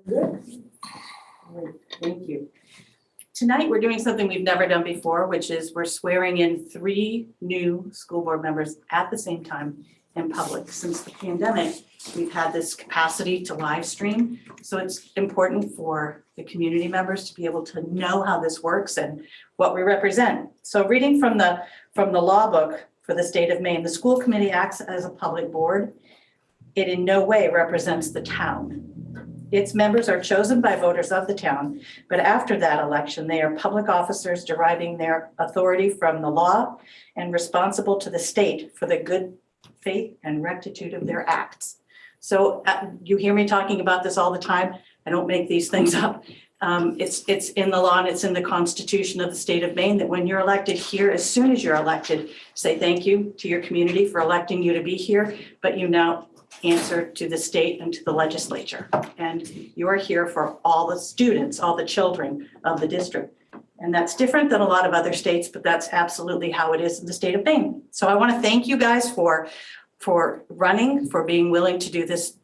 Good. Great. Thank you. Tonight, we're doing something we've never done before, which is we're swearing in 3 new school board members at the same time in public. Since the pandemic, we've had this capacity to live stream. So it's important for the community members to be able to know how this works and what we represent. So reading from the law book for the state of Maine, the school committee acts as a public board. It in no way represents the town. Its members are chosen by voters of the town, but after that election, they are public officers deriving their authority from the law and responsible to the state for the good faith and rectitude of their acts. So you hear me talking about this all the time. I don't make these things up. It's in the law and it's in the Constitution of the state of Maine that when you're elected here, as soon as you're elected, say thank you to your community for electing you to be here, but you now answer to the state and to the legislature. And you are here for all the students, all the children of the district. And that's different than a lot of other states, but that's absolutely how it is in the state of Maine. So I want to thank you guys for running, for being willing to do this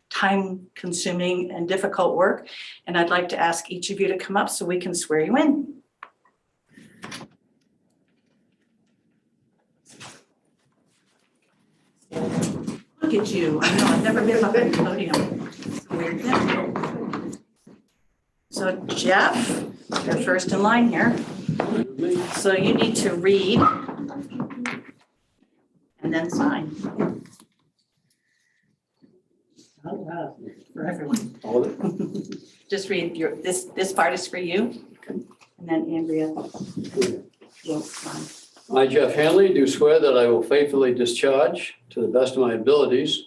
time-consuming and difficult work. And I'd like to ask each of you to come up so we can swear you in. Look at you. I know, I've never been up at the podium. It's a weird thing. So Jeff, you're first in line here. So you need to read and then sign. For everyone. All of it? Just read this part is for you. And then Andrea will sign. I, Jeff Hanley, do swear that I will faithfully discharge, to the best of my abilities,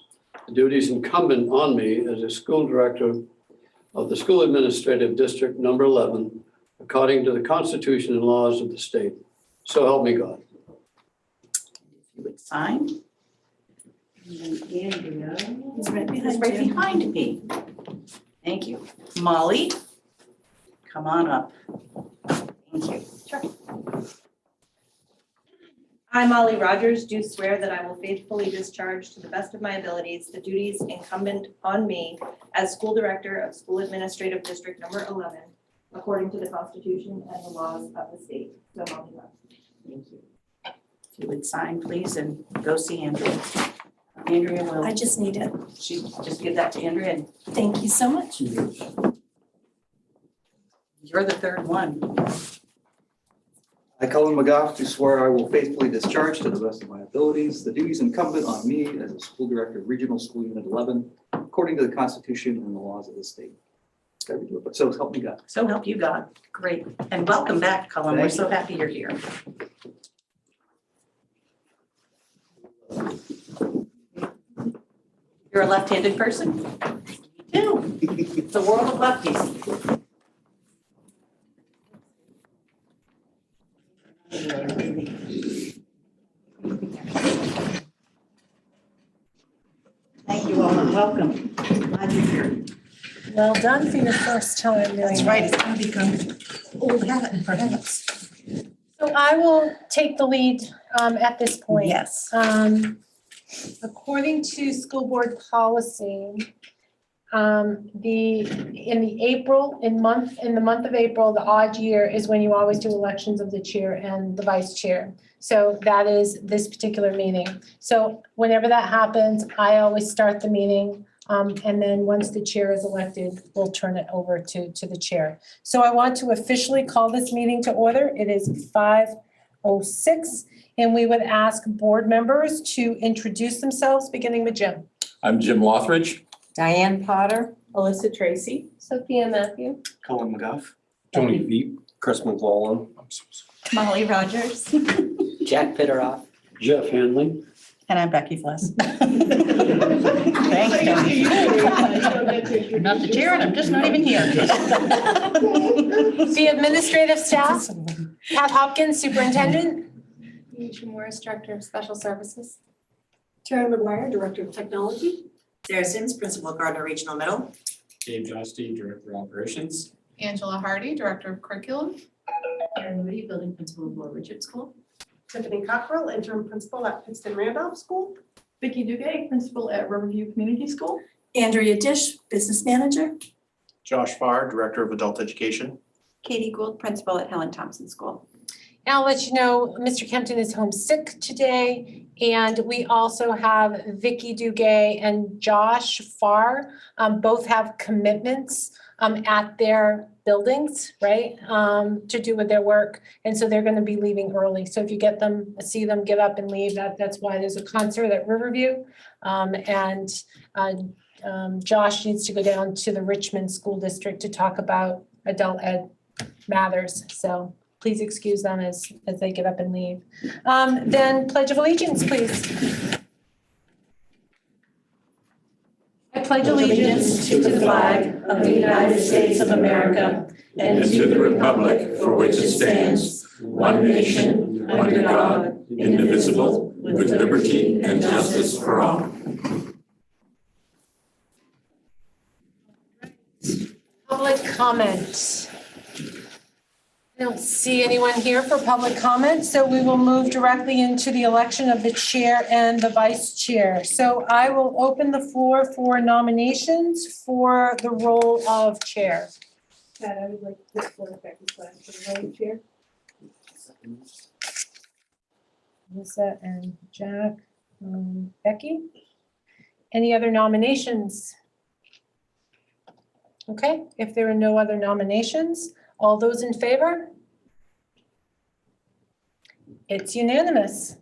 the duties incumbent on me as a school director of the School Administrative District Number 11, according to the Constitution and laws of the state. So help me God. You would sign. And then Andrea It's right is right behind me. Thank you. Molly, come on up. Thank you. Sure. I, Molly Rogers, do swear that I will faithfully discharge to the best of my abilities the duties incumbent on me as school director of School Administrative District Number 11, according to the Constitution and the laws of the state. So help me God. Thank you. If you would sign, please, and go see Andrea. Andrea will, I just need it. she just give that to Andrea, and Thank you so much. you're the third one. I, Cullen McGough, do swear I will faithfully discharge to the best of my abilities the duties incumbent on me as a school director of Regional School Unit 11, according to the Constitution and the laws of the state. But so help me God. So help you God. Great. And welcome back, Cullen. We're so happy you're here. You're a left-handed person? Me too. It's a world of lefties. Thank you all and welcome. Glad you're here. Well done for your first time doing That's that. right, it's gonna become old habit perhaps. So I will take the lead at this point. Yes. According to school board policy, in the month of April, the odd year is when you always do elections of the chair and the vice chair. So that is this particular meeting. So whenever that happens, I always start the meeting. And then once the chair is elected, we'll turn it over to the chair. So I want to officially call this meeting to order. It is 5:06, and we would ask board members to introduce themselves, beginning with Jim. I'm Jim Lothridge. Diane Potter. Alyssa Tracy. Sophia Matthew. Cullen McGough. Tony Veep. Chris McClellan. Molly Rogers. Jack Pitteroff. Jeff Hanley. And I'm Becky Fless. Thank you. I'm not the chair and I'm just not even here. The administrative staff, Pat Hopkins, superintendent. Nisha Morris, Director of Special Services. Karen McGuire, Director of Technology. Sarah Sims, Principal, Gardner Regional Middle. Dave Josti, Director of Operations. Angela Hardy, Director of Curriculum. Erin Moody, Building Principal of Lower Richard School. Tiffany Cockrell, interim principal at Pittston Randolph School. Vicki Duguay, principal at Riverview Community School. Andrea Dish, business manager. Josh Farr, Director of Adult Education. Katie Gould, principal at Helen Thompson School. And I'll let you know, Mr. Kempton is homesick today, and we also have Vicki Duguay and Josh Farr. Both have commitments at their buildings, right, to do with their work. And so they're gonna be leaving early. So if you see them get up and leave, that's why there's a concert at Riverview. Josh needs to go down to the Richmond School District to talk about adult ed matters. So please excuse them as they get up and leave. Then Pledge of Allegiance, please. I pledge allegiance to the flag of the United States of America and to the republic for which it stands, one nation, under God, indivisible, with liberty and justice for all. Public comment. I don't see anyone here for public comment, so we will move directly into the election of the chair and the vice chair. So I will open the floor for nominations for the role of chair. Pat, I would like to put forward Becky's class for the vice chair. Melissa and Jack, Becky. Any other nominations? Okay, if there are no other nominations, all those in favor? It's unanimous.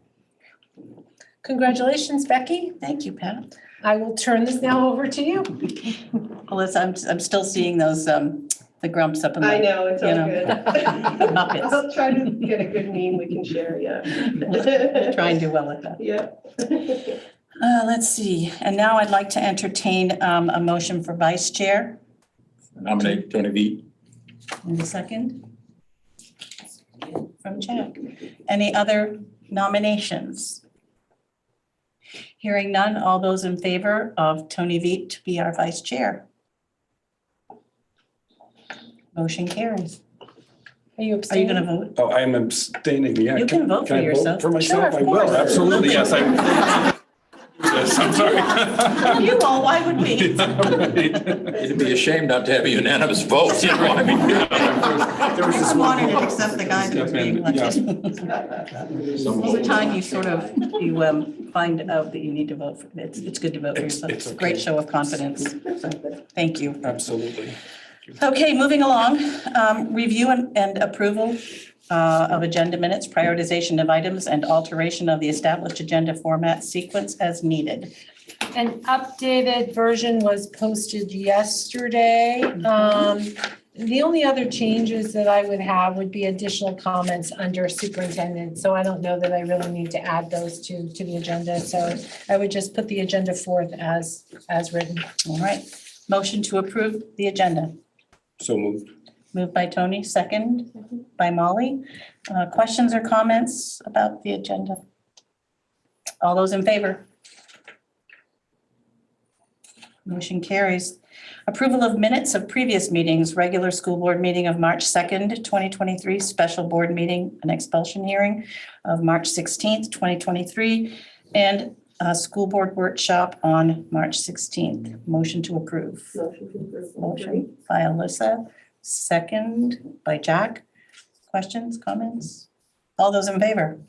Congratulations, Becky. Thank you, Pat. I will turn this now over to you. Alyssa, I'm still seeing those, the grumps up in I my, know, it's all you know, good. Muppets. I'll try to get a good meme we can share, yeah. Try and do well with that. Yeah. Let's see, and now I'd like to entertain a motion for vice chair. Nominate Tony Veet. In a second. From Jack. Any other nominations? Hearing none, all those in favor of Tony Veet to be our vice chair? Motion carries. Are you Are you abstaining? gonna vote? Oh, I am abstaining, yeah. You can vote for I vote yourself. For myself, Sure, I of will, course. absolutely, yes, yes, I'm sorry. You all, why would we? It'd be a shame not to have a unanimous vote, you know, I mean. There was this I wanted one to vote. accept the guy who's being Yeah. elected. Over time, you sort of, find out that you need to vote for, it's good to vote for yourself. It's It's a great okay. show of confidence. So, thank you. Absolutely. Okay, moving along, review and approval of agenda minutes, prioritization of items, and alteration of the established agenda format sequence as needed. An updated version was posted yesterday. The only other changes that I would have would be additional comments under superintendent. So I don't know that I really need to add those to the agenda. So I would just put the agenda forth as written. All right, motion to approve the agenda. So moved. Moved by Tony, second by Molly. Questions or comments about the agenda? All those in favor? Motion carries. Approval of minutes of previous meetings, regular school board meeting of March 2nd, 2023, special board meeting and expulsion hearing of March 16th, 2023, and a school board workshop on March 16th. Motion to approve. Motion to approve. Motion by Alyssa, second by Jack. Questions, comments? All those in favor?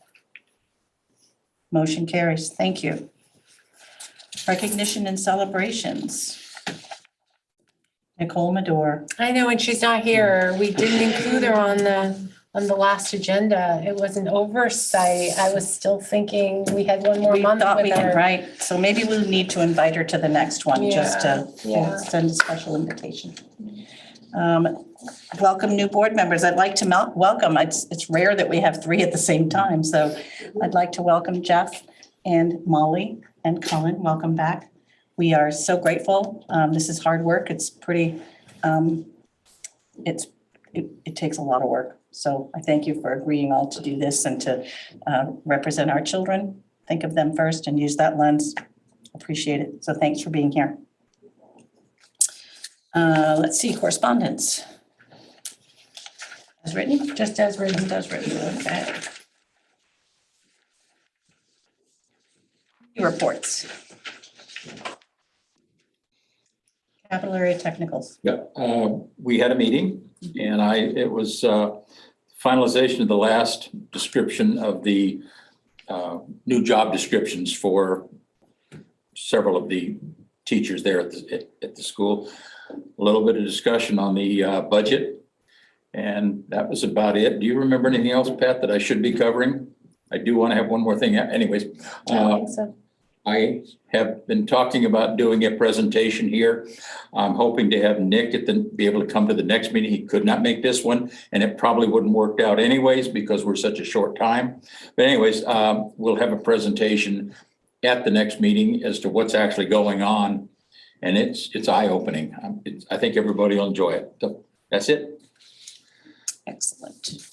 Motion carries. Thank you. Recognition and celebrations. Nicole Madore. I know, and she's not here. We didn't include her on the last agenda. It was an oversight. I was still thinking we had one more We month thought we with had, her. right? So maybe we'll need to invite her to the next one, just to Yeah. send a special invitation. Welcome new board members. I'd like to welcome, it's rare that we have three at the same time. So I'd like to welcome Jeff and Molly and Colin. Welcome back. We are so grateful. This is hard work. It's pretty, it takes a lot of work. So I thank you for agreeing all to do this and to represent our children. Think of them first and use that lens. Appreciate it. So thanks for being here. Let's see, correspondence. As written? Just as written. As written, okay. reports. Capital area technicals. Yeah, we had a meeting and it was finalization of the last description of the new job descriptions for several of the teachers there at the school. A little bit of discussion on the budget. And that was about it. Do you remember anything else, Pat, that I should be covering? I do want to have one more thing. Anyways, I don't think so. I have been talking about doing a presentation here. I'm hoping to have Nick be able to come to the next meeting. He could not make this one, and it probably wouldn't work out anyways because we're such a short time. But anyways, we'll have a presentation at the next meeting as to what's actually going on. And it's eye-opening. I think everybody will enjoy it. So that's it. Excellent.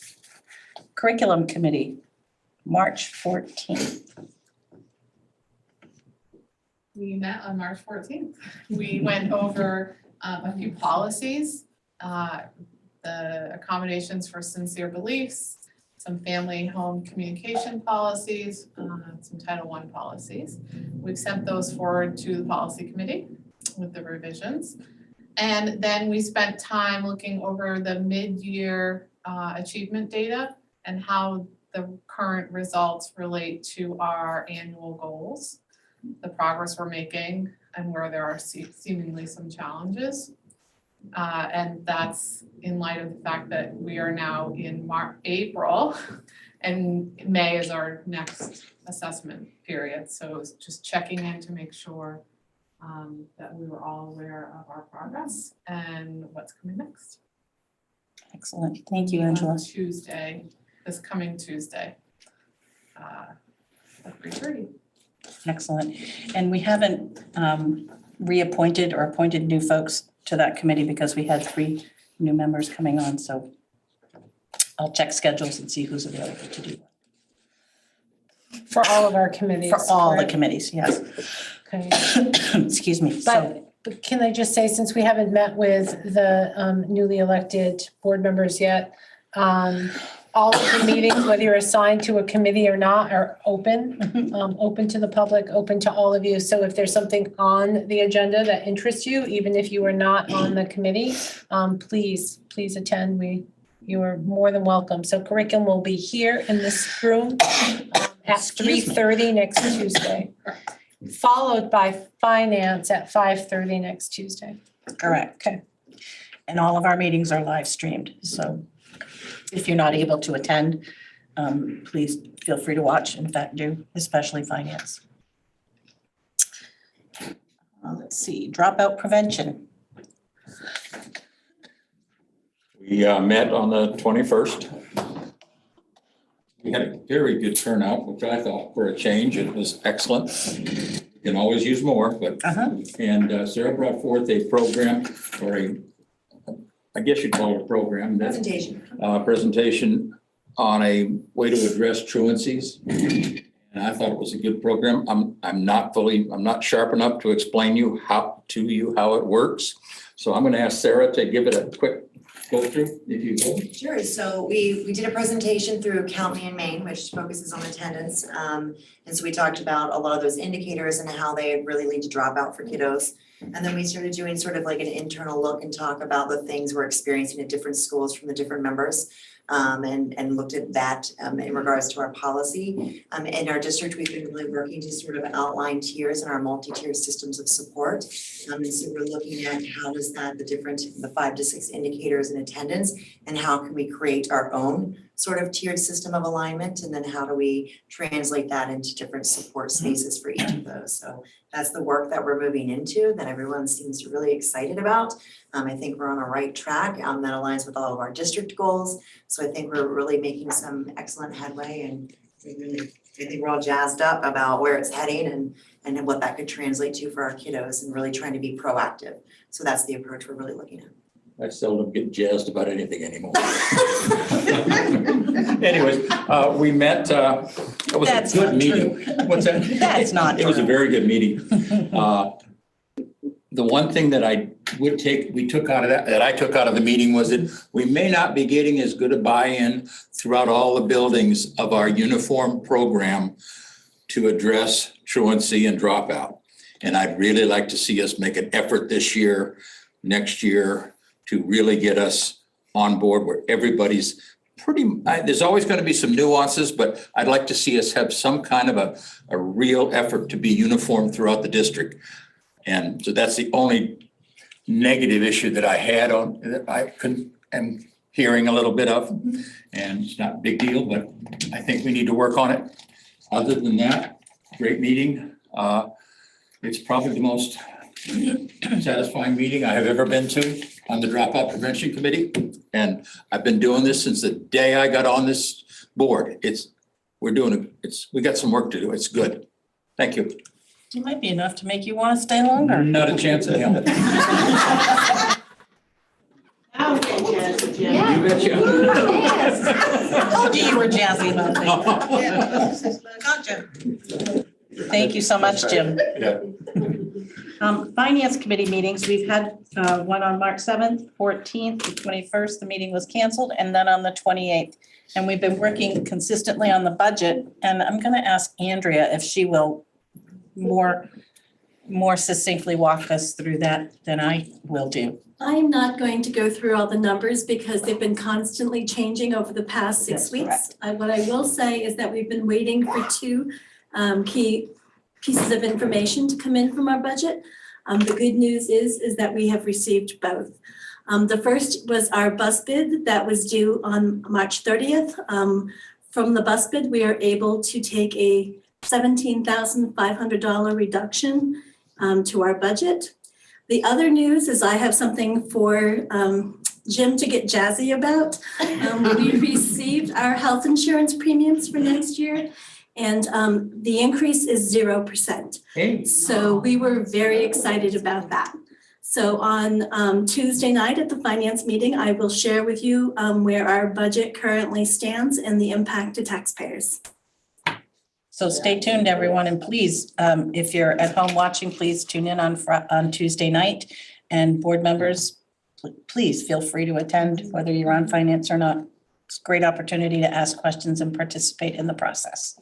Curriculum Committee, March 14th. We met on March 14th. We went over a few policies, the accommodations for sincere beliefs, some family home communication policies, some Title I policies. We've sent those forward to the policy committee with the revisions. And then we spent time looking over the mid-year achievement data and how the current results relate to our annual goals, the progress we're making, and where there are seemingly some challenges. And that's in light of the fact that we are now in April, and May is our next assessment period. So it's just checking in to make sure that we were all aware of our progress and what's coming next. Excellent. Thank you, Angela. Tuesday, this coming Tuesday, at 3:30. Excellent. And we haven't reappointed or appointed new folks to that committee because we had 3 new members coming on. So I'll check schedules and see who's available to do that. For all of our committees. For all the correct? committees, yes. Okay. Excuse me. So, But can I just say, since we haven't met with the newly elected board members yet, all of the meetings, whether you're assigned to a committee or not, are open, open to the public, open to all of you. So if there's something on the agenda that interests you, even if you are not on the committee, please attend. You are more than welcome. So curriculum will be here in this room at 3:30 next Tuesday, followed by finance at 5:30 next Tuesday. correct. Okay. And all of our meetings are live streamed. So if you're not able to attend, please feel free to watch. In fact, do, especially finance. Let's see, dropout prevention. We met on the 21st. We had a very good turnout, which I thought for a change, it was excellent. You can always use more, but, and Sarah brought forth a program or I guess you'd call it a program. Presentation on a way to address truancies. And I thought it was a good program. I'm not sharp enough to explain how it works. So I'm going to ask Sarah to give it a quick go through, if you will. Sure. So we did a presentation through Count Me in Maine, which focuses on attendance. And so we talked about a lot of those indicators and how they really lead to dropout for kiddos. And then we started doing sort of like an internal look and talk about the things we're experiencing at different schools from the different members. And looked at that in regards to our policy. In our district, we've been really working to sort of outline tiers in our multi-tiered systems of support. And so we're looking at how does the 5 to 6 indicators in attendance, and how can we create our own sort of tiered system of alignment, and then how do we translate that into different support spaces for each of those. So that's the work that we're moving into that everyone seems really excited about. I think we're on the right track that aligns with all of our district goals. So I think we're really making some excellent headway, and I think we're all jazzed up about where it's heading and what that could translate to for our kiddos, and really trying to be proactive. So that's the approach we're really looking at. I seldom get jazzed about anything anymore. Anyways, we met, it was That's a good not meeting. true. What's that? That's not It was a true. very good meeting. The one thing that I took out of the meeting was that we may not be getting as good a buy-in throughout all the buildings of our uniform program to address truancy and dropout. And I'd really like to see us make an effort this year, next year, to really get us on board where everybody's there's always going to be some nuances, but I'd like to see us have some kind of a real effort to be uniform throughout the district. And so that's the only negative issue that I had that I am hearing a little bit of. And it's not a big deal, but I think we need to work on it. Other than that, great meeting. It's probably the most satisfying meeting I have ever been to on the Dropout Prevention Committee. And I've been doing this since the day I got on this board. We got some work to do. It's good. Thank you. It might be enough to make you want to stay longer. Not a chance in hell. You betcha. I told you were jazzy about things. Gotcha. Thank you so much, Jim. Yeah. Finance Committee meetings, we've had one on March 7th, 14th, the 21st, the meeting was canceled, and then on the 28th. And we've been working consistently on the budget, and I'm going to ask Andrea if she will more succinctly walk us through that than I will do. I'm not going to go through all the numbers because they've been constantly changing over the past 6 That's weeks. What I will say is that we've been waiting for two key pieces of information to come in from our budget. The good news is that we have received both. The first was our bus bid that was due on March 30th. From the bus bid, we are able to take a $17,500 reduction to our budget. The other news is I have something for Jim to get jazzy about. We received our health insurance premiums for next year, and the increase is 0%. Hey. So we were very excited about that. So on Tuesday night at the finance meeting, I will share with you where our budget currently stands and the impact to taxpayers. So stay tuned, everyone, and please, if you're at home watching, please tune in on Tuesday night. And board members, please feel free to attend, whether you're on finance or not. It's a great opportunity to ask questions and participate in the process.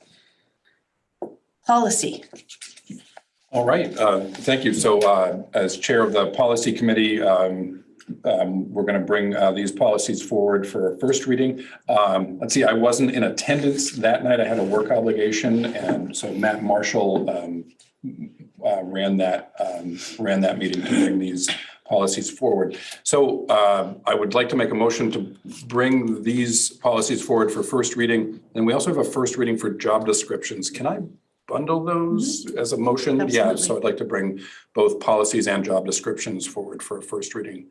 Policy. All right, thank you. So as chair of the policy committee, we're going to bring these policies forward for a first reading. Let's see, I wasn't in attendance that night. I had a work obligation, and so Matt Marshall ran that meeting to bring these policies forward. So I would like to make a motion to bring these policies forward for first reading. And we also have a first reading for job descriptions. Can I bundle those as a motion? Absolutely. Yeah, so I'd like to bring both policies and job descriptions forward for a first reading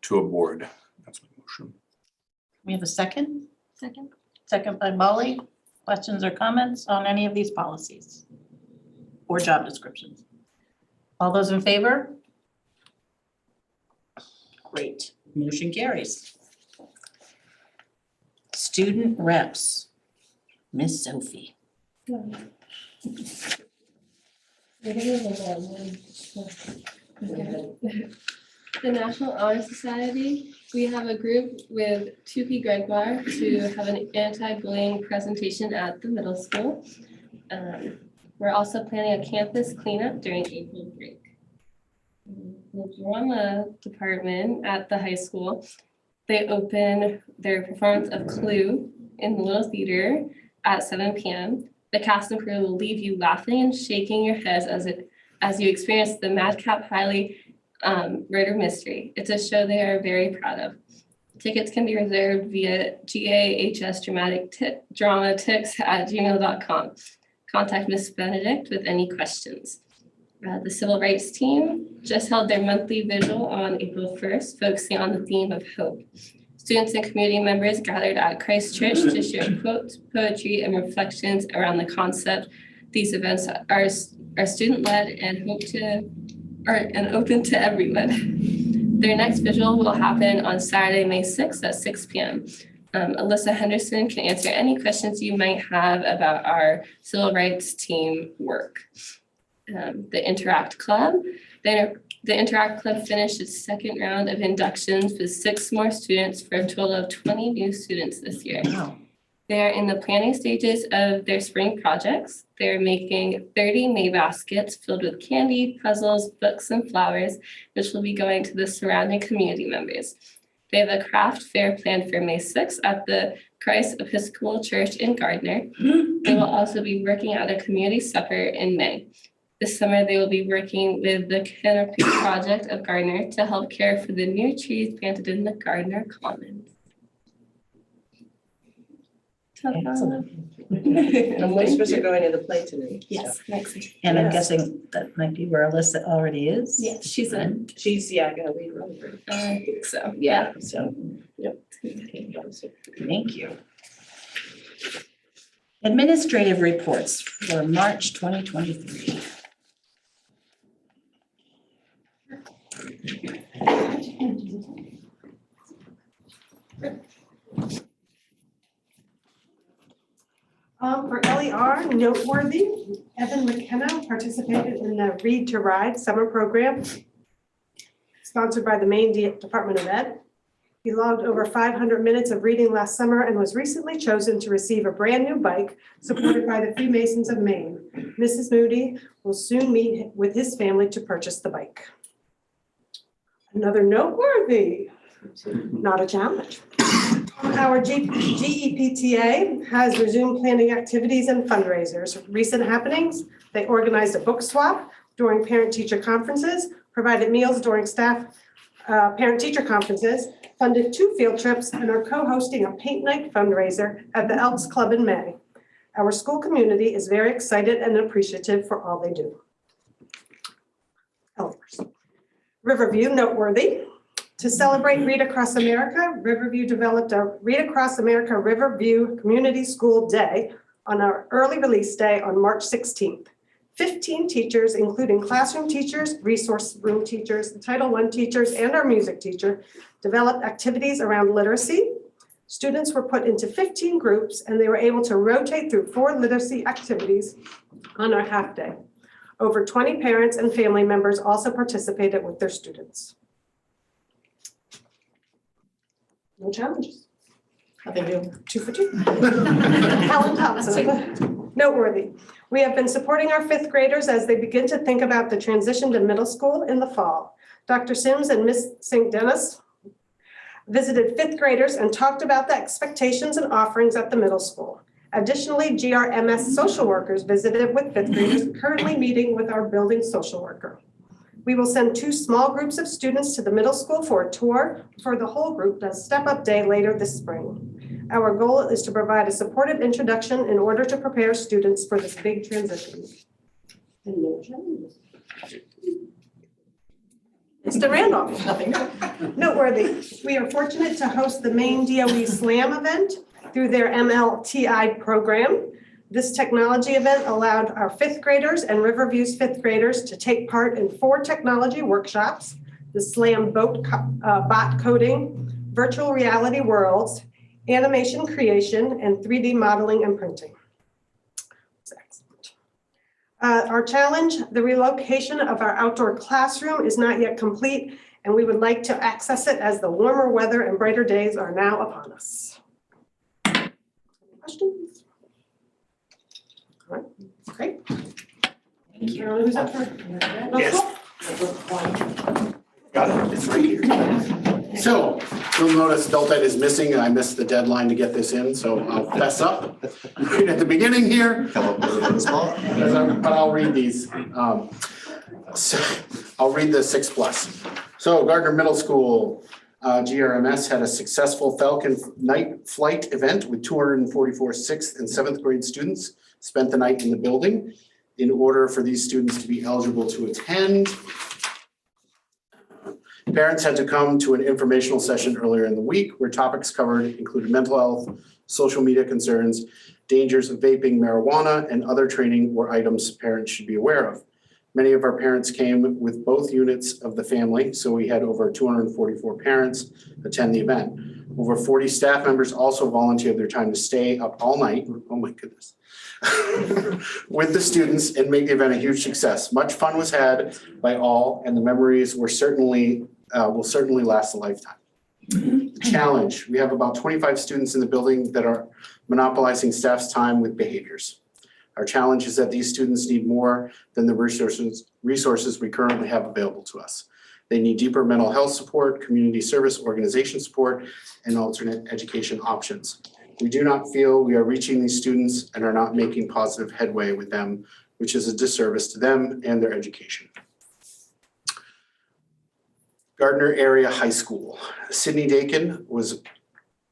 to a board. That's my motion. We have a second? Second. Second by Molly. Questions or comments on any of these policies or job descriptions? All those in favor? Great, motion carries. Student reps, Miss Sophie. The National Honor Society, we have a group with 2P Gregoire to have an anti-bullying presentation at the middle school. We're also planning a campus cleanup during April break. The drama department at the high school, they open their performance of Clue in the Little Theater at 7 p.m. The cast and crew will leave you laughing and shaking your heads as you experience the Madcap Riley murder mystery. It's a show they are very proud of. Tickets can be reserved via gahsdramatics@gmail.com. Contact Ms. Benedict with any questions. The Civil Rights Team just held their monthly vigil on April 1st, focusing on the theme of hope. Students and community members gathered at Christ Church to share quotes, poetry, and reflections around the concept. These events are student-led and open to everyone. Their next vigil will happen on Saturday, May 6th at 6 p.m. Alyssa Henderson can answer any questions you might have about our Civil Rights Team work. The Interact Club. The Interact Club finished its second round of inductions with 6 more students for a total of 20 new students this year. Wow. They're in the planning stages of their spring projects. They're making 30 May baskets filled with candy, puzzles, books, and flowers, which will be going to the surrounding community members. They have a craft fair planned for May 6th at the Christ Episcopal Church in Gardner. They will also be working at a community supper in May. This summer, they will be working with the Canopy Project of Gardner to help care for the new trees planted in the Gardner Commons. Excellent. And most of us are going to the play tonight. Yes, next. And I'm Yes. guessing that might be where Alyssa already is. Yes, she's in. She's, gonna lead Rutherford. I think so. Yeah, so, yep. Thank you. Administrative reports for March 2023. For LER, noteworthy, Evan McKenna participated in the Read to Ride summer program sponsored by the Maine Department of Ed. He logged over 500 minutes of reading last summer and was recently chosen to receive a brand new bike supported by the Freemasons of Maine. Mrs. Moody will soon meet with his family to purchase the bike. Another noteworthy, not a challenge. Our GEPTA has resumed planning activities and fundraisers. Recent happenings, they organized a book swap during parent-teacher conferences, provided meals during staff parent-teacher conferences, funded 2 field trips, and are co-hosting a paint night fundraiser at the Elks Club in May. Our school community is very excited and appreciative for all they do. Elders. Riverview, noteworthy. To celebrate Read Across America, Riverview developed a Read Across America Riverview Community School Day on our early release day on March 16th. 15 teachers, including classroom teachers, resource room teachers, Title I teachers, and our music teacher, developed activities around literacy. Students were put into 15 groups, and they were able to rotate through 4 literacy activities on our half day. Over 20 parents and family members also participated with their students. No challenges. Nothing new. 2 for 2. Helen Thompson. Noteworthy. We have been supporting our 5th graders as they begin to think about the transition to middle school in the fall. Dr. Sims and Ms. St. Dennis visited 5th graders and talked about the expectations and offerings at the middle school. Additionally, GRMS social workers visited with 5th graders, currently meeting with our building social worker. We will send 2 small groups of students to the middle school for a tour before the whole group does step-up day later this spring. Our goal is to provide a supportive introduction in order to prepare students for this big transition. And no challenges. Mr. Randolph, nothing noteworthy. We are fortunate to host the Maine DOE Slam event through their MLTI program. This technology event allowed our 5th graders and Riverview's 5th graders to take part in 4 technology workshops: the Slam bot coding, virtual reality worlds, animation creation, and 3D modeling and printing. It's excellent. Our challenge, the relocation of our outdoor classroom is not yet complete, and we would like to access it as the warmer weather and brighter days are now upon us. Any questions? All right, great. Thank you. Who's up for? Yes. Got it, it's right here. So, you'll notice adult ed is missing, and I missed the deadline to get this in, so I'll fess up right at the beginning here. But I'll read these. So I'll read the 6+. So Gardner Middle School, GRMS had a successful Falcon Night Flight event with 244 6th and 7th grade students spent the night in the building. In order for these students to be eligible to attend, parents had to come to an informational session earlier in the week where topics covered included mental health, social media concerns, dangers of vaping, marijuana, and other training or items parents should be aware of. Many of our parents came with both units of the family, so we had over 244 parents attend the event. Over 40 staff members also volunteered their time to stay up all night, oh my goodness, with the students and make the event a huge success. Much fun was had by all, and the memories were certainly will certainly last a lifetime. Challenge, we have about 25 students in the building that are monopolizing staff's time with behaviors. Our challenge is that these students need more than the resources we currently have available to us. They need deeper mental health support, community service organization support, and alternate education options. We do not feel we are reaching these students and are not making positive headway with them, which is a disservice to them and their education. Gardner Area High School. Sydney Dakin was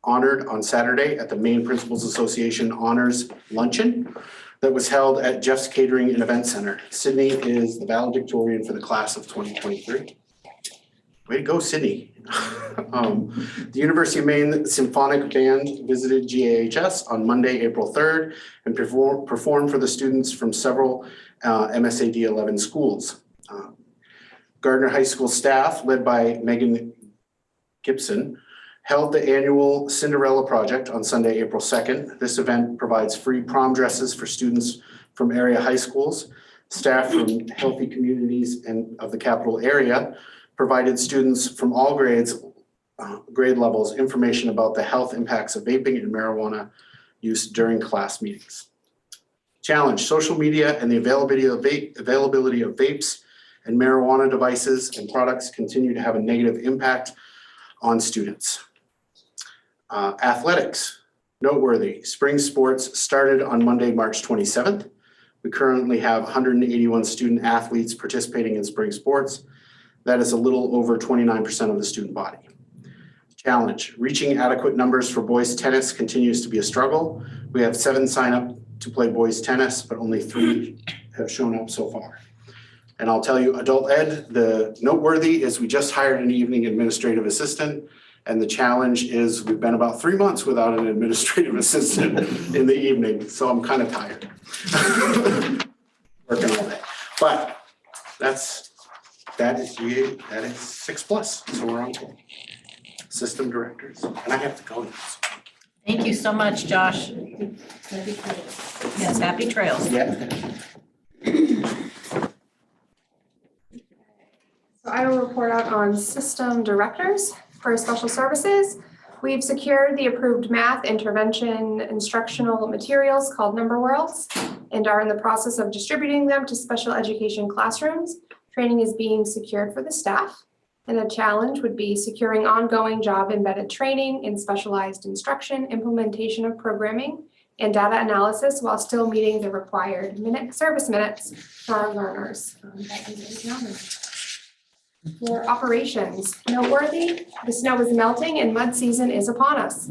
honored on Saturday at the Maine Principals Association Honors Luncheon that was held at Jeff's Catering and Event Center. Sydney is the valedictorian for the class of 2023. Way to go, Sydney. The University of Maine Symphonic Band visited GAHS on Monday, April 3rd, and performed for the students from several MSAD11 schools. Gardner High School staff, led by Megan Gibson, held the annual Cinderella Project on Sunday, April 2nd. This event provides free prom dresses for students from area high schools. Staff from healthy communities and of the capital area provided students from all grade levels information about the health impacts of vaping and marijuana use during class meetings. Challenge, social media and the availability of vapes and marijuana devices and products continue to have a negative impact on students. Athletics, noteworthy, spring sports started on Monday, March 27th. We currently have 181 student athletes participating in spring sports. That is a little over 29% of the student body. Challenge, reaching adequate numbers for boys tennis continues to be a struggle. We have 7 sign up to play boys tennis, but only 3 have shown up so far. And I'll tell you, adult ed, the noteworthy is we just hired an evening administrative assistant. And the challenge is we've been about 3 months without an administrative assistant in the evening. So I'm kind of tired. Working all day. But that is 6+. So we're on to system directors. And I have to go now. Thank you so much, Josh. Yes, happy trails. Yeah. So I will report out on system directors for special services. We've secured the approved math intervention instructional materials called Number Worlds and are in the process of distributing them to special education classrooms. Training is being secured for the staff. And the challenge would be securing ongoing job embedded training in specialized instruction, implementation of programming, and data analysis while still meeting the required service minutes for our learners. For operations, noteworthy, the snow is melting and mud season is upon us.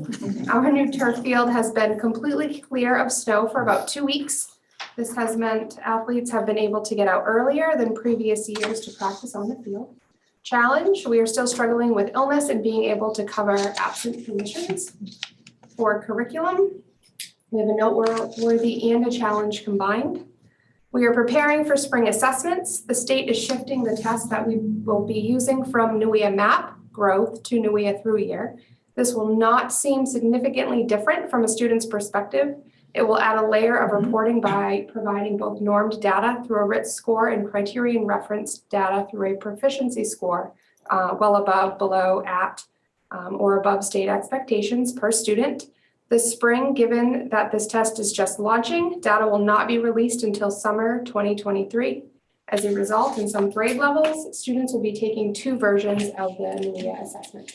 Our new turf field has been completely clear of snow for about 2 weeks. This has meant athletes have been able to get out earlier than previous years to practice on the field. Challenge, we are still struggling with illness and being able to cover absent permissions. For curriculum, we have a noteworthy and a challenge combined. We are preparing for spring assessments. The state is shifting the test that we will be using from NUIA MAP growth to NUIA through year. This will not seem significantly different from a student's perspective. It will add a layer of reporting by providing both normed data through a RIT score and criterion referenced data through a proficiency score, well above, below, at, or above state expectations per student. This spring, given that this test is just launching, data will not be released until summer 2023. As a result, in some grade levels, students will be taking 2 versions of the NUIA assessment.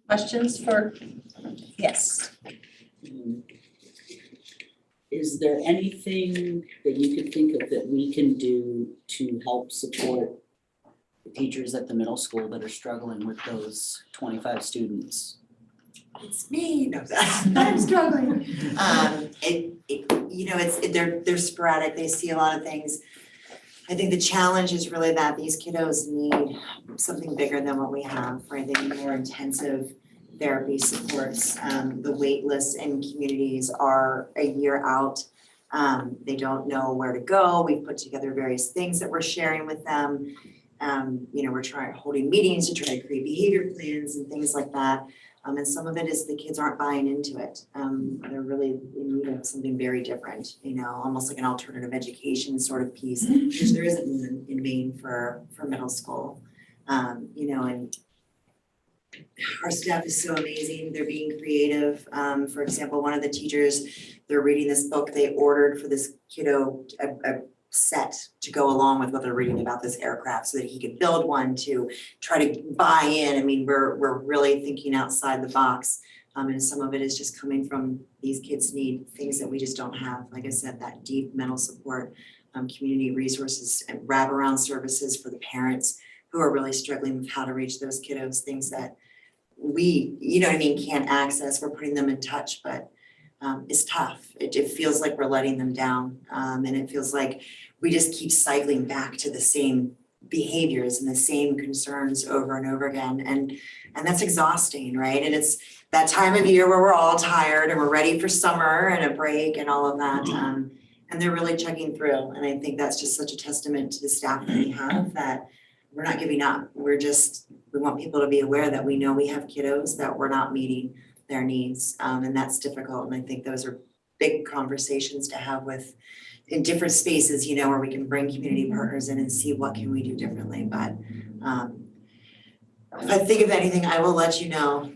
Questions for, yes. Is there anything that you could think of that we can do to help support the teachers at the middle school that are struggling with those 25 students? It's me, no, I'm struggling. They're sporadic, they see a lot of things. I think the challenge is really that these kiddos need something bigger than what we have, right? They need more intensive therapy supports. The wait lists in communities are a year out. They don't know where to go. We've put together various things that we're sharing with them. We're holding meetings to try to create behavior plans and things like that. And some of it is the kids aren't buying into it. They're really in need of something very different, you know, almost like an alternative education sort of piece, which there isn't in Maine for middle school. You know, and our staff is so amazing. They're being creative. For example, one of the teachers, they're reading this book they ordered for this kiddo, a set to go along with what they're reading about this aircraft so that he could build one to try to buy in. I mean, we're really thinking outside the box. And some of it is just coming from these kids need things that we just don't have. Like I said, that deep mental support, community resources and wraparound services for the parents who are really struggling with how to reach those kiddos, things that we, you know what I mean, can't access. We're putting them in touch, but it's tough. It feels like we're letting them down. And it feels like we just keep cycling back to the same behaviors and the same concerns over and over again. And that's exhausting, right? And it's that time of year where we're all tired and we're ready for summer and a break and all of that. And they're really chugging through. And I think that's just such a testament to the staff that we have, that we're not giving up. We want people to be aware that we know we have kiddos that we're not meeting their needs. And that's difficult. And I think those are big conversations to have with in different spaces, you know, where we can bring community partners in and see what can we do differently. But if I think of anything, I will let you know.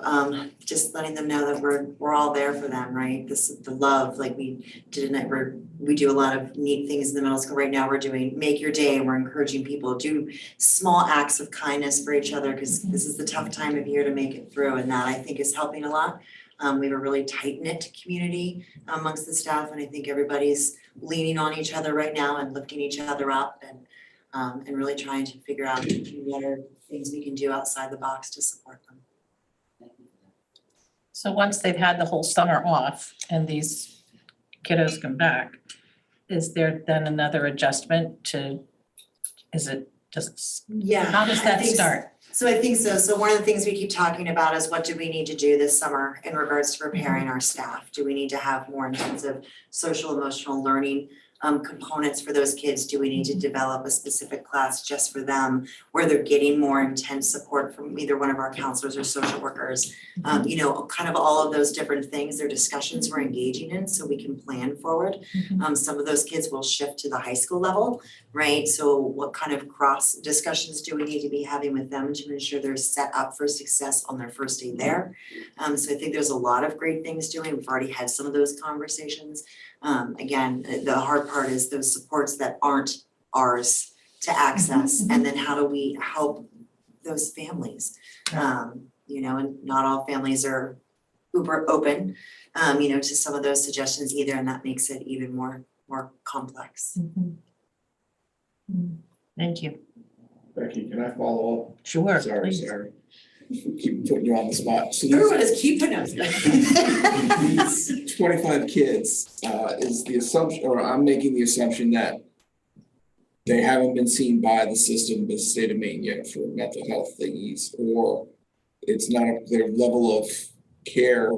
Just letting them know that we're all there for them, right? This is the love, like we did a night where we do a lot of neat things in the middle school. Right now we're doing Make Your Day, and we're encouraging people to do small acts of kindness for each other, because this is the tough time of year to make it through, and that I think is helping a lot. We have a really tight-knit community amongst the staff, and I think everybody's leaning on each other right now and lifting each other up, and really trying to figure out what are things we can do outside the box to support them. So once they've had the whole summer off and these kiddos come back, is there then another adjustment to, is it just, Yeah. how does that start? So I think so. So one of the things we keep talking about is what do we need to do this summer in regards to preparing our staff? Do we need to have more intensive social emotional learning components for those kids? Do we need to develop a specific class just for them where they're getting more intense support from either one of our counselors or social workers? You know, kind of all of those different things, they're discussions we're engaging in so we can plan forward. Some of those kids will shift to the high school level, right? So what kind of cross discussions do we need to be having with them to ensure they're set up for success on their first day there? So I think there's a lot of great things doing. We've already had some of those conversations. Again, the hard part is those supports that aren't ours to access, and then how do we help those families? You know, and not all families are uber open, you know, to some of those suggestions either, and that makes it even more complex. Thank you. Becky, can I follow up? Sure. Sorry. Keep putting you on the spot. So Everyone is keeping us. these 25 kids, is the assumption, or I'm making the assumption that they haven't been seen by the system, the state of Maine yet for mental health things, or it's not their level of care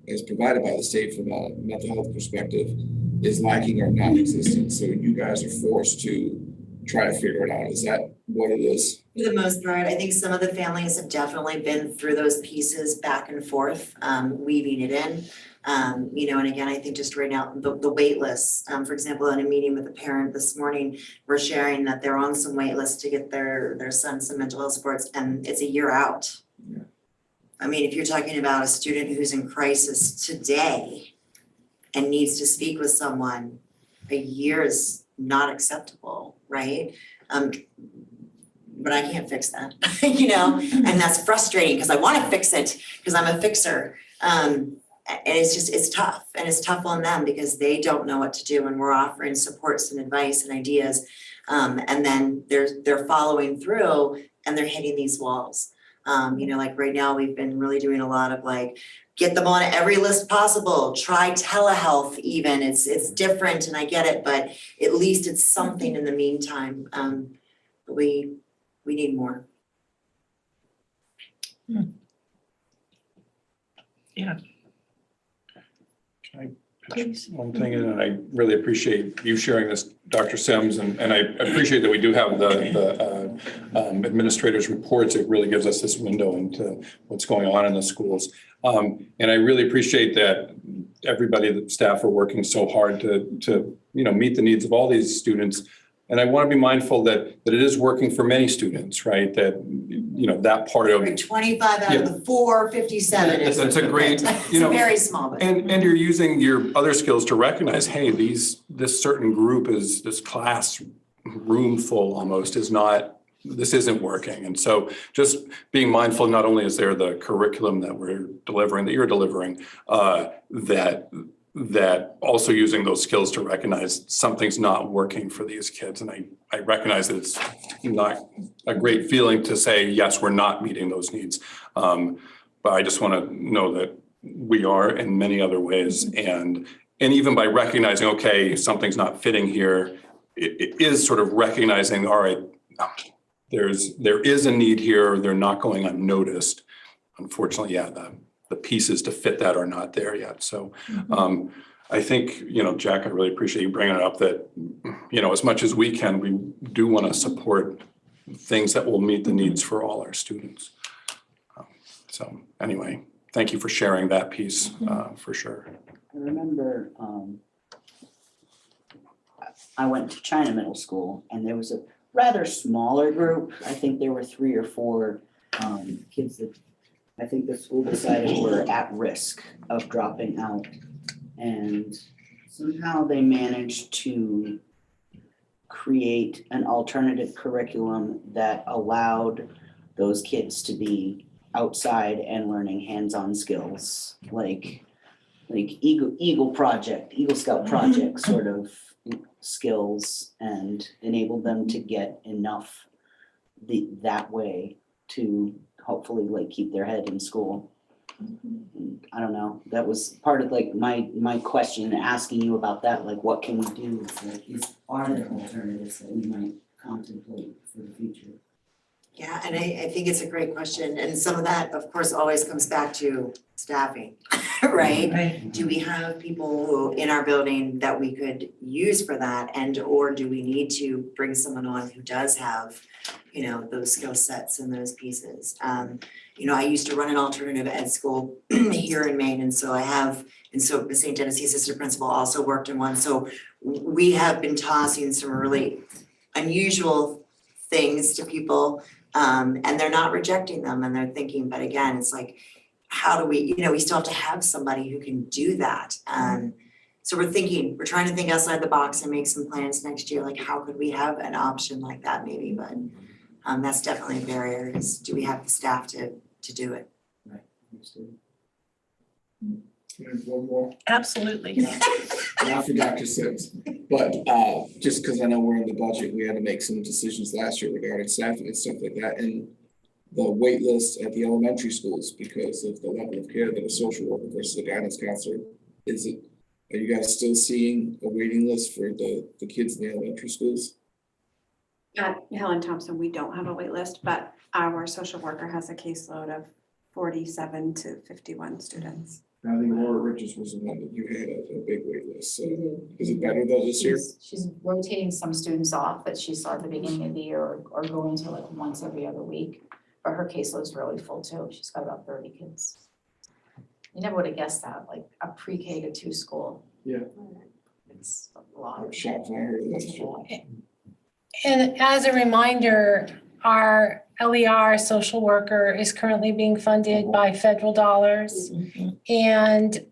as provided by the state from a mental health perspective is lacking or non-existent. So you guys are forced to try to figure it out. Is that what it is? For the most part, I think some of the families have definitely been through those pieces back and forth, weaving it in. You know, and again, I think just right now, the wait lists, for example, in a meeting with a parent this morning, we're sharing that they're on some wait lists to get their son some mental health supports, and it's a year out. Yeah. I mean, if you're talking about a student who's in crisis today and needs to speak with someone, a year is not acceptable, right? But I can't fix that, you know, and that's frustrating because I want to fix it because I'm a fixer. And it's tough, and it's tough on them because they don't know what to do, and we're offering supports and advice and ideas. And then they're following through and they're hitting these walls. You know, like right now we've been really doing a lot of like, get them on every list possible, try telehealth even, it's different and I get it, but at least it's something in the meantime. But we need more. Yeah. pitch one thing in, and I really appreciate you sharing this, Dr. Sims, and I appreciate that we do have the administrators' reports. It really gives us this window into what's going on in the schools. And I really appreciate that everybody, the staff are working so hard to meet the needs of all these students. And I want to be mindful that it is working for many students, right? That, that part of. 25 out of the 457 is. That's a great, It's very small, but. And you're using your other skills to recognize, hey, this certain group is, this class room full almost is not, this isn't working. And so just being mindful, not only is there the curriculum that we're delivering, that you're delivering, that also using those skills to recognize something's not working for these kids. And I recognize that it's not a great feeling to say, yes, we're not meeting those needs. But I just want to know that we are in many other ways. And even by recognizing, okay, something's not fitting here, it is sort of recognizing, all right, there is a need here, they're not going unnoticed. Unfortunately, yeah, the pieces to fit that are not there yet. So I think, Jack, I really appreciate you bringing it up that, as much as we can, we do want to support things that will meet the needs for all our students. So anyway, thank you for sharing that piece for sure. I remember I went to China Middle School and there was a rather smaller group. I think there were 3 or 4 kids that I think the school decided were at risk of dropping out. And somehow they managed to create an alternative curriculum that allowed those kids to be outside and learning hands-on skills like Eagle Scout project sort of skills, and enabled them to get enough that way to hopefully keep their head in school. I don't know, that was part of my question, asking you about that, what can we do? Are there alternatives that we might contemplate for the future? Yeah, and I think it's a great question. And some of that, of course, always comes back to staffing, right? Do we have people who in our building that we could use for that, or do we need to bring someone on who does have, those skill sets and those pieces? I used to run an alternative ed school here in Maine, and so the St. Tennessee assistant principal also worked in one. So we have been tossing some really unusual things to people, and they're not rejecting them, and they're thinking, but again, it's how do we, we still have to have somebody who can do that. So we're trying to think outside the box and make some plans next year, how could we have an option like that maybe, but that's definitely a barrier, is do we have the staff to do it? Right, understood. One more. Absolutely. Not for Dr. Sims, but just because I know we're in the budget, we had to make some decisions last year regarding staffing and stuff like that, and the wait list at the elementary schools because of the level of care that a social worker versus a guidance counselor. Are you guys still seeing a waiting list for the kids in the elementary schools? At Helen Thompson, we don't have a wait list, but our social worker has a caseload of 47 to 51 students. I think Laura Richards was the one that you had a big wait list. So is it better though this year? She's rotating some students off that she saw at the beginning of the year or going to once every other week. But her caseload's really full too. She's got about 30 kids. You never would have guessed that, a pre-K to 2 school. Yeah. It's a lot. I was shocked when I heard that. And as a reminder, our LER social worker is currently being funded by federal dollars. And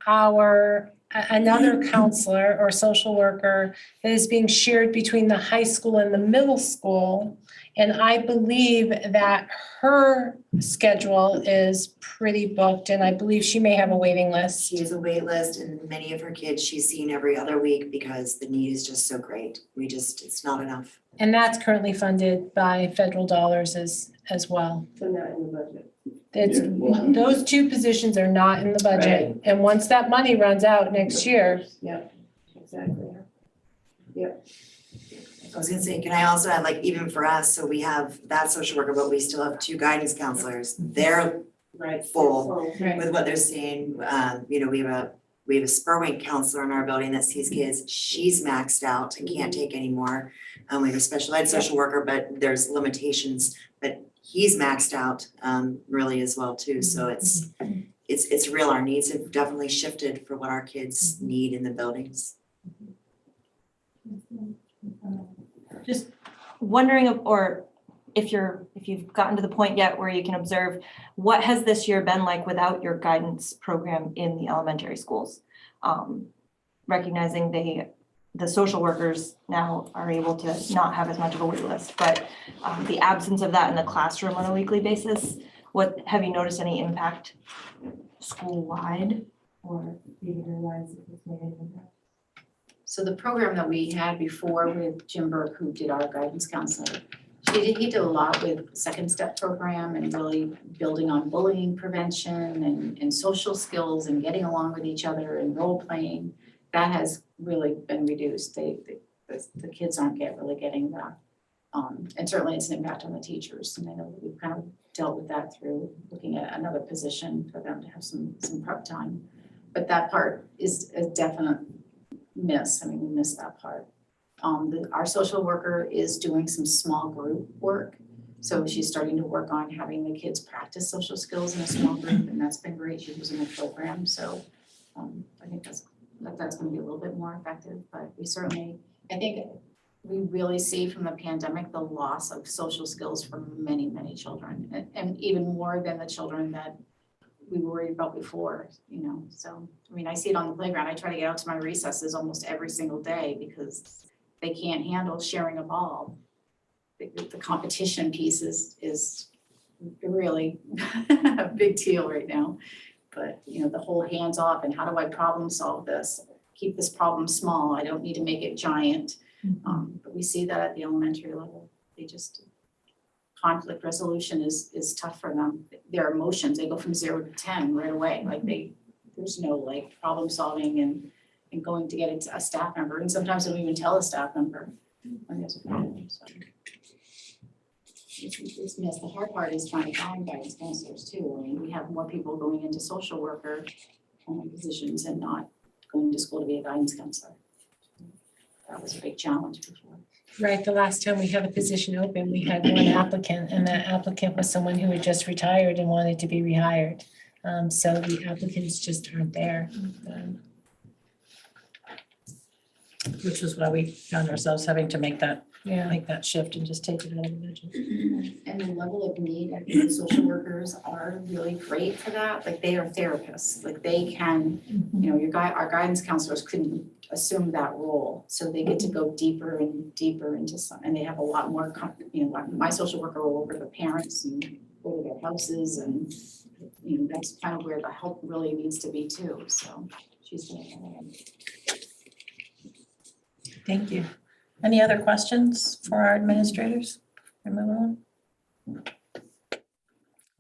another counselor or social worker is being shared between the high school and the middle school. And I believe that her schedule is pretty booked, and I believe she may have a waiting list. She has a wait list, and many of her kids she's seen every other week because the need is just so great. It's not enough. And that's currently funded by federal dollars as well. So not in the budget. Those 2 positions are not in the budget. Right. And once that money runs out next year. Yeah, exactly. Yep. I was gonna say, can I also add, even for us, so we have that social worker, but we still have 2 guidance counselors. They're full with what they're seeing. We We have a Spurwink counselor in our building that sees kids, she's maxed out and can't take anymore. We have a special ed social worker, but there's limitations, but he's maxed out really as well too. So it's real. Our needs have definitely shifted for what our kids need in the buildings. Just wondering if you've gotten to the point yet where you can observe, what has this year been like without your guidance program in the elementary schools? Recognizing the social workers now are able to not have as much of a wait list, but the absence of that in the classroom on a weekly basis, have you noticed any impact school-wide or behavior-wise? So the program that we had before with Jim Burke, who did our guidance counselor, he did a lot with Second Step program and really building on bullying prevention and social skills and getting along with each other and role playing. That has really been reduced. The kids aren't really getting that. And certainly it's an impact on the teachers. And I know we've kind of dealt with that through looking at another position for them to have some prep time. But that part is a definite miss. I mean, we miss that part. Our social worker is doing some small group work. So she's starting to work on having the kids practice social skills in a small group, and that's been great. She's using the program. So I think that's going to be a little bit more effective, but I think we really see from the pandemic the loss of social skills for many, many children, and even more than the children that we were worried about before, So, I mean, I see it on the playground. I try to get out to my recesses almost every single day because they can't handle sharing a ball. The competition piece is really a big deal right now. But, the whole hands off and how do I problem solve this? Keep this problem small. I don't need to make it giant. But we see that at the elementary level. Conflict resolution is tough for them. Their emotions, they go from 0 to 10 right away. There's no problem solving and going to get a staff member. And sometimes they don't even tell a staff member when there's a problem. So the hard part is trying to find guidance counselors too. I mean, we have more people going into social worker positions and not going to school to be a guidance counselor. That was a big challenge before. Right, the last time we had a position open, we had one applicant, and that applicant was someone who had just retired and wanted to be rehired. So the applicants just aren't there. Which is why we found ourselves having to make that shift and just take it out of the budget. And the level of need, I think the social workers are really great for that. They are therapists. They can, our guidance counselors couldn't assume that role. So they get to go deeper and deeper into and they have a lot more, my social worker will work with the parents and go to their houses and, that's kind of where the help really needs to be too. So she's doing that. Thank you. Any other questions for our administrators? All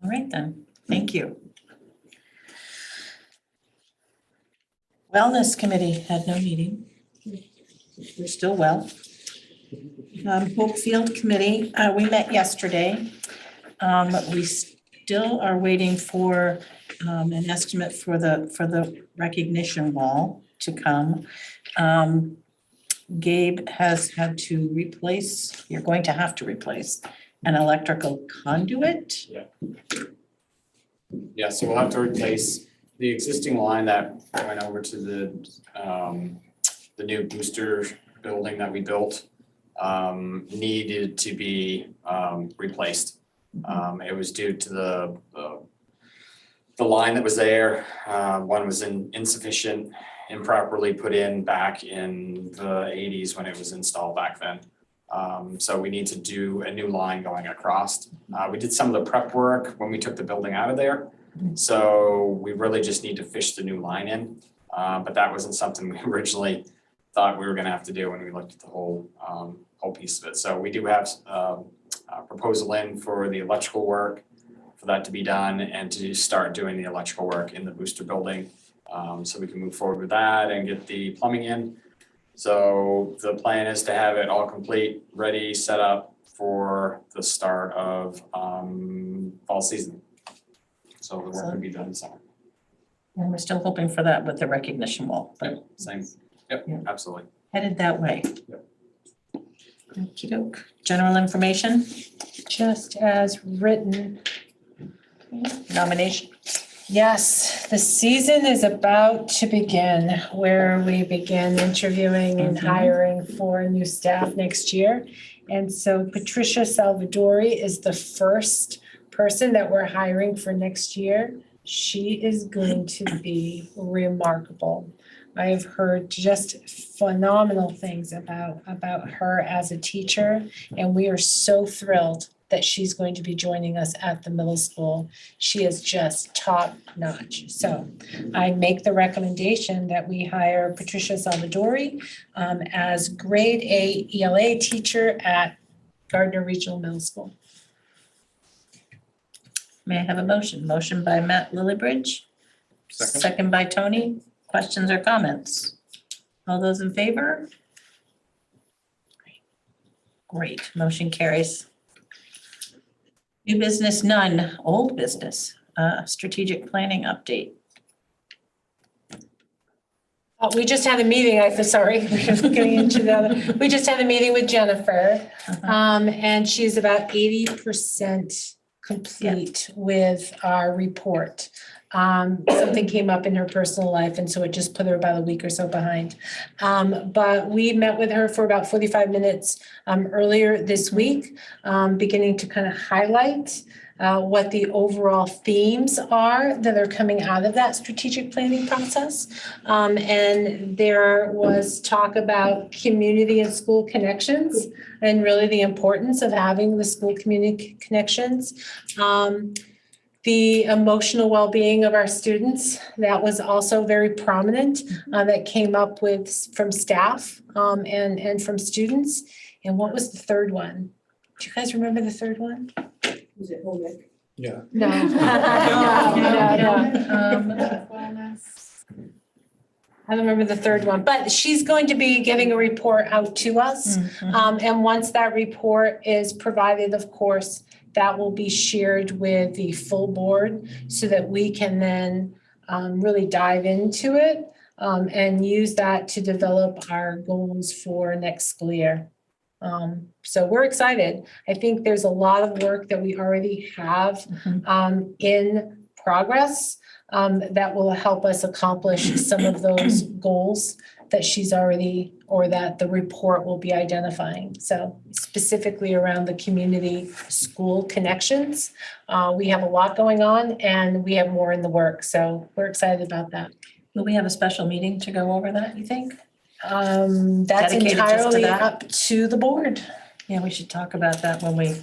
right then, thank you. Wellness Committee had no meeting. We're still well. Hope Field Committee, we met yesterday. We still are waiting for an estimate for the recognition wall to come. Gabe has had to you're going to have to replace an electrical conduit. Yeah, so we'll have to replace the existing line that went over to the new booster building that we built. Needed to be replaced. It was due to the line that was there. One was insufficient, improperly put in back in the 80s when it was installed back then. So we need to do a new line going across. We did some of the prep work when we took the building out of there. So we really just need to fish the new line in. But that wasn't something we originally thought we were gonna have to do when we looked at the whole piece of it. So we do have a proposal in for the electrical work for that to be done and to start doing the electrical work in the booster building. So we can move forward with that and get the plumbing in. So the plan is to have it all complete, ready, set up for the start of fall season. So the work will be done in summer. And we're still hoping for that with the recognition wall, but Yep, same. Yep, absolutely. headed that way. Okey-doke. General information, Just as written. nomination. Yes, the season is about to begin where we begin interviewing and hiring for new staff next year. And so Patricia Salvadori is the first person that we're hiring for next year. She is going to be remarkable. I have heard just phenomenal things about her as a teacher, and we are so thrilled that she's going to be joining us at the middle school. She is just top notch. So I make the recommendation that we hire Patricia Salvadori as grade A ELA teacher at Gardner Regional Middle School. May I have a motion? Motion by Matt Lillibridge. Second by Tony. Questions or comments? All those in favor? Great, motion carries. New business, none. Old business, strategic planning update. We just had a meeting, sorry, we're getting into the other, we just had a meeting with Jennifer. And she's about 80% complete with our report. Something came up in her personal life, and so it just put her about a week or so behind. But we met with her for about 45 minutes earlier this week, beginning to kind of highlight what the overall themes are that are coming out of that strategic planning process. And there was talk about community and school connections and really the importance of having the school community connections. The emotional well-being of our students, that was also very prominent, that came up from staff and from students. And what was the third one? Do you guys remember the third one? Was it home ec? Yeah. No. Wellness. I don't remember the third one, but she's going to be getting a report out to us. And once that report is provided, of course, that will be shared with the full board so that we can then really dive into it and use that to develop our goals for next school year. So we're excited. I think there's a lot of work that we already have in progress that will help us accomplish some of those goals that she's already, or that the report will be identifying. So specifically around the community school connections. We have a lot going on and we have more in the works. So we're excited about that. Will we have a special meeting to go over that, you think? That's Dedicated just to entirely that? up to the board. Yeah, we should talk about that when we.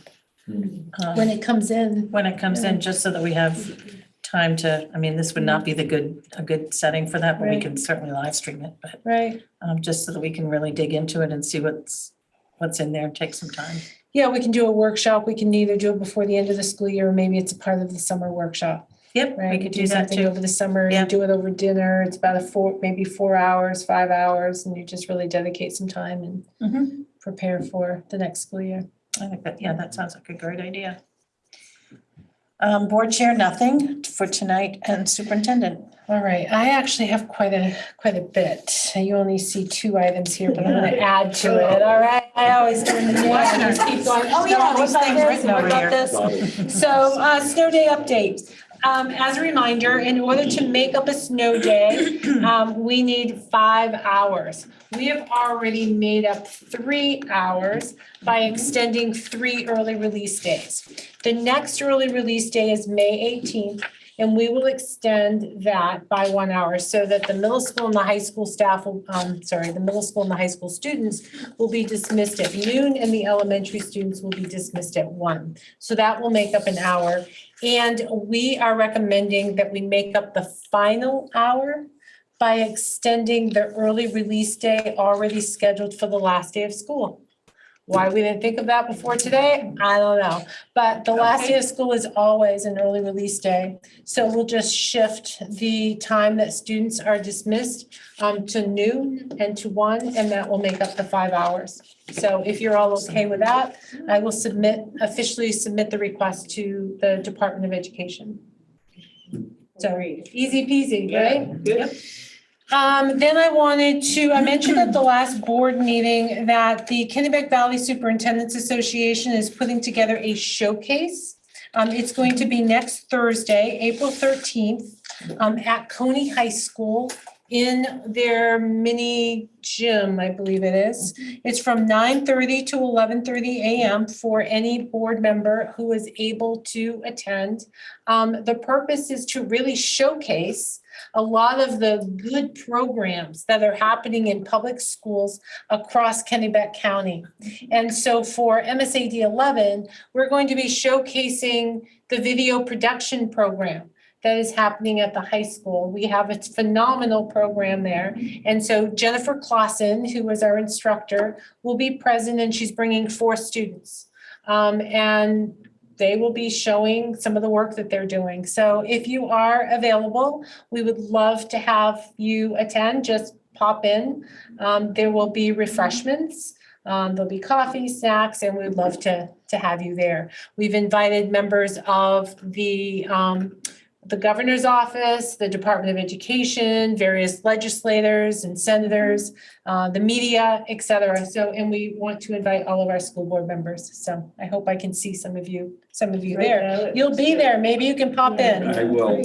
When it comes in. When it comes in, just so that we have time to, I mean, this would not be a good setting for that, but we Right. can certainly live stream it, but Right. just so that we can really dig into it and see what's in there and take some time. Yeah, we can do a workshop. We can either do it before the end of the school year, or maybe it's a part of the summer workshop. Yep, Right, we could do that something too. over the summer, Yeah. you do it over dinner. It's about maybe 4 hours, 5 hours, and you just really dedicate some time and prepare for the next school year. I think that sounds like a great idea. Board chair, nothing for tonight, and superintendent. All right, I actually have quite a bit. You only see 2 items here, but I'm gonna add to it, all right? I always just keep going, oh yeah, what about this, what about this? So, snow day update. As a reminder, in order to make up a snow day, we need 5 hours. We have already made up 3 hours by extending 3 early release days. The next early release day is May 18th, and we will extend that by 1 hour so that the middle school and the high school staff will, the middle school and the high school students will be dismissed at noon and the elementary students will be dismissed at 1. So that will make up an hour. And we are recommending that we make up the final hour by extending the early release day already scheduled for the last day of school. Why we didn't think of that before today, I don't know. But the last day of school is always an early release day. So we'll just shift the time that students are dismissed to noon and to 1, and that will make up the 5 hours. So if you're all okay with that, I will officially submit the request to the Department of Education. So easy peasy, right? Good. Then I mentioned at the last board meeting that the Kennebec Valley Superintendent's Association is putting together a showcase. It's going to be next Thursday, April 13th, at Coney High School in their mini gym, I believe it is. It's from 9:30 to 11:30 a.m. for any board member who is able to attend. The purpose is to really showcase a lot of the good programs that are happening in public schools across Kennebec County. And so for MSAD11, we're going to be showcasing the video production program that is happening at the high school. We have a phenomenal program there. And so Jennifer Clausen, who is our instructor, will be present, and she's bringing 4 students. And they will be showing some of the work that they're doing. So if you are available, we would love to have you attend. Just pop in. There will be refreshments. There'll be coffee, snacks, and we'd love to have you there. We've invited members of the governor's office, the Department of Education, various legislators and senators, the media, et cetera. So, and we want to invite all of our school board members. So I hope I can see some of you there. You'll be there. Maybe you can pop in. I will.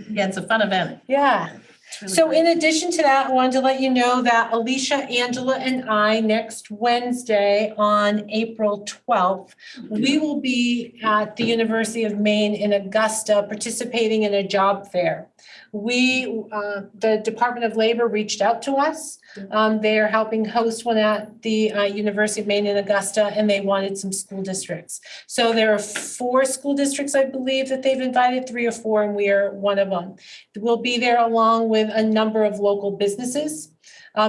Yeah, it's a fun event. Yeah. So in addition to that, I wanted to let you know that Alicia, Angela, and I next Wednesday on April 12th, we will be at the University of Maine in Augusta participating in a job fair. The Department of Labor reached out to us. They are helping host one at the University of Maine in Augusta, and they wanted some school districts. So there are 4 school districts, I believe, that they've invited, 3 or 4, and we are one of them. We'll be there along with a number of local businesses.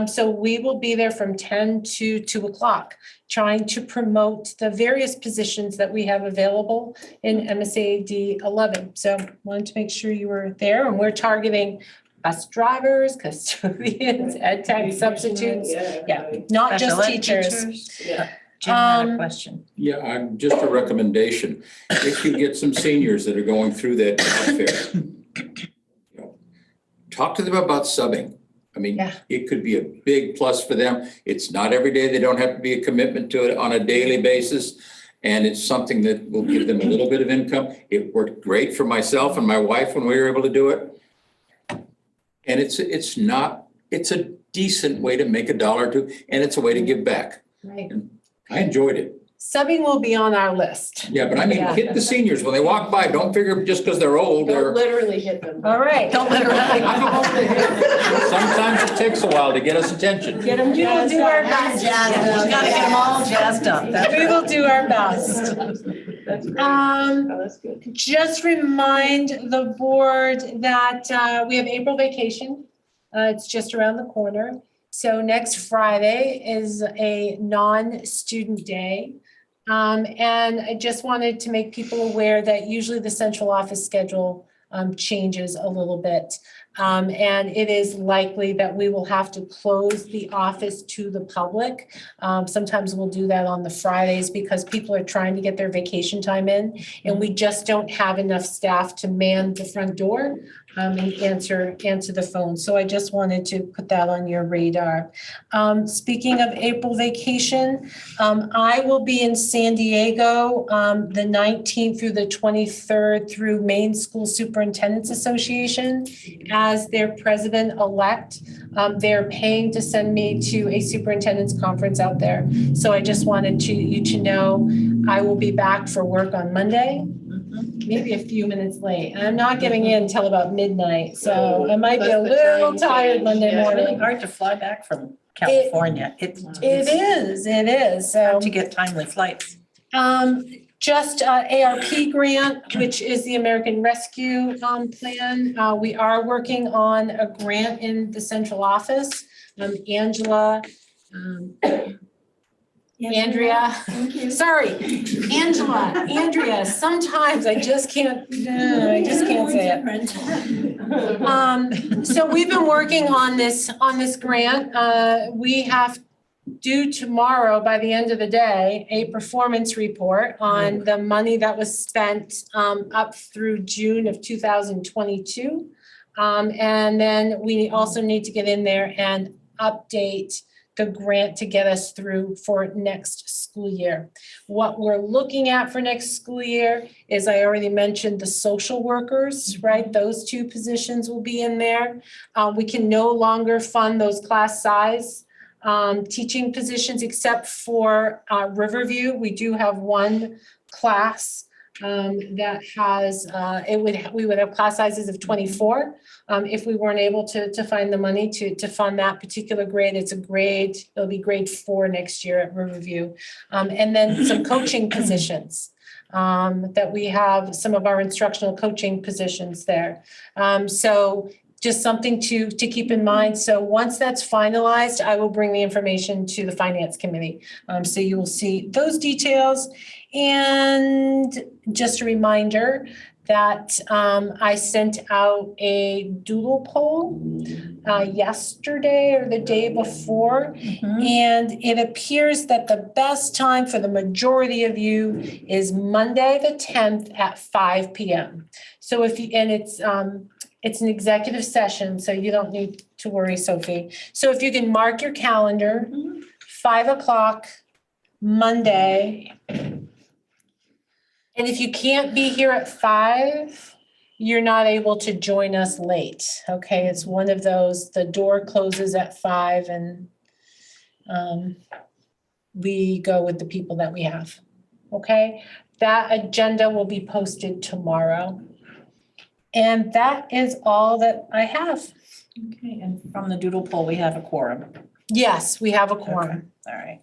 So we will be there from 10 to 2 o'clock, trying to promote the various positions that we have available in MSAD 11. So wanted to make sure you were there, and we're targeting bus drivers, custodians, ed tech substitutes. Yeah, not just Special ed teachers. Yeah. Jim had a question. Yeah, I'm just a recommendation. If you get some seniors that are going through that job fair, you know, talk to them about subbing. I mean, it could be a big plus for them. It's not every day. They don't have to be a commitment to it on a daily basis. And it's something that will give them a little bit of income. It worked great for myself and my wife when we were able to do it. And it's a decent way to make $1 or $2, and it's a way to give back. Right. And I enjoyed it. Subbing will be on our list. Yeah, but I mean, hit the seniors when they walk by. Don't figure just because they're old, they're. Don't literally hit them. All right. Don't literally. Sometimes it takes a while to get us attention. Get them, we will do our best. You gotta get them all jazzed up. We will do our best. Just remind the board that we have April vacation. It's just around the corner. So next Friday is a non-student day. And I just wanted to make people aware that usually the central office schedule changes a little bit. And it is likely that we will have to close the office to the public. Sometimes we'll do that on the Fridays because people are trying to get their vacation time in, and we just don't have enough staff to man the front door and answer the phone. So I just wanted to put that on your radar. Speaking of April vacation, I will be in San Diego the 19th through the 23rd through Maine School Superintendents Association as their president-elect. They're paying to send me to a superintendent's conference out there. So I just wanted you to know I will be back for work on Monday. Maybe a few minutes late. And I'm not getting in until about midnight, so I might be a little tired Monday morning. It's really hard to fly back from California. It is. Hard to get timely flights. Just ARP grant, which is the American Rescue Plan. We are working on a grant in the central office. Andrea, sometimes I just can't say it. So we've been working on this grant. We have due tomorrow by the end of the day, a performance report on the money that was spent up through June of 2022. And then we also need to get in there and update the grant to get us through for next school year. What we're looking at for next school year is, I already mentioned the social workers, right? Those two positions will be in there. We can no longer fund those class size teaching positions except for Riverview. We do have one class that has, we would have class sizes of 24. If we weren't able to find the money to fund that particular grade, it'll be grade 4 next year at Riverview. And then some coaching positions, that we have some of our instructional coaching positions there. So just something to keep in mind. So once that's finalized, I will bring the information to the finance committee. So you will see those details. And just a reminder that I sent out a doodle poll yesterday or the day before. And it appears that the best time for the majority of you is Monday, the 10th at 5 p.m. So it's an executive session, so you don't need to worry, Sophie. So if you can mark your calendar, 5 o'clock Monday. And if you can't be here at 5, you're not able to join us late, okay? It's one of those, the door closes at 5 and we go with the people that we have, okay? That agenda will be posted tomorrow. And that is all that I have. Okay, and from the doodle poll, we have a quorum. Yes, we have a quorum. All right.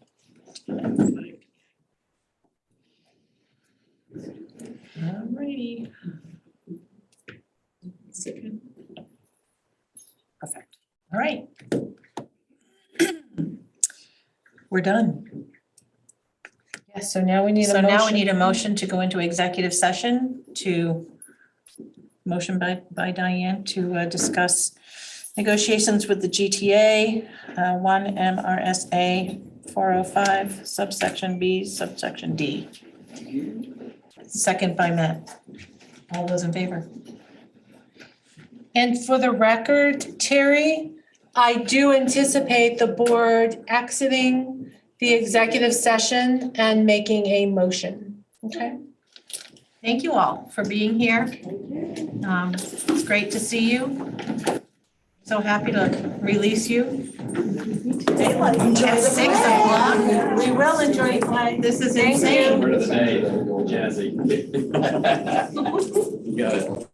All righty. Perfect. All right. We're done. Yes, so now we need a So motion. now we need a motion to go into executive session motion by Diane to discuss negotiations with the GTA, 1 MRSA 405 subsection B, subsection D. Second by Matt. All those in favor? And for the record, Terry, I do anticipate the board exiting the executive session and making a motion, okay? Thank you all for being here. It's great to see you. So happy to release you. At 6 o'clock. We will enjoy time. This is insane. Word of the day, Jazzy. Got it.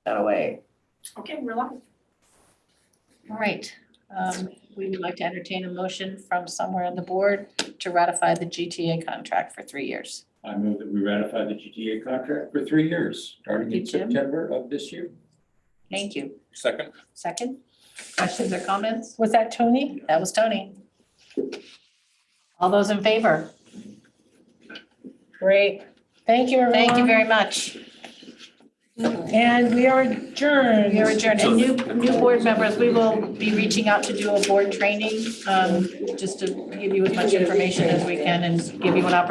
that away. Okay, we're live. All right, we would like to entertain a motion from somewhere on the board to ratify the GTA contract for 3 years. I move that we ratify the GTA contract for 3 years, starting in Thank you, Jim. September of this year. Thank you. Second? Second, questions or comments? Was that Tony? That was Tony. All those in favor? Great. Thank you, everyone. Thank you very much. And we are adjourned. We are adjourned. And new board members, we will be reaching out to do a board training, just to give you as much information as we can and give you an opportunity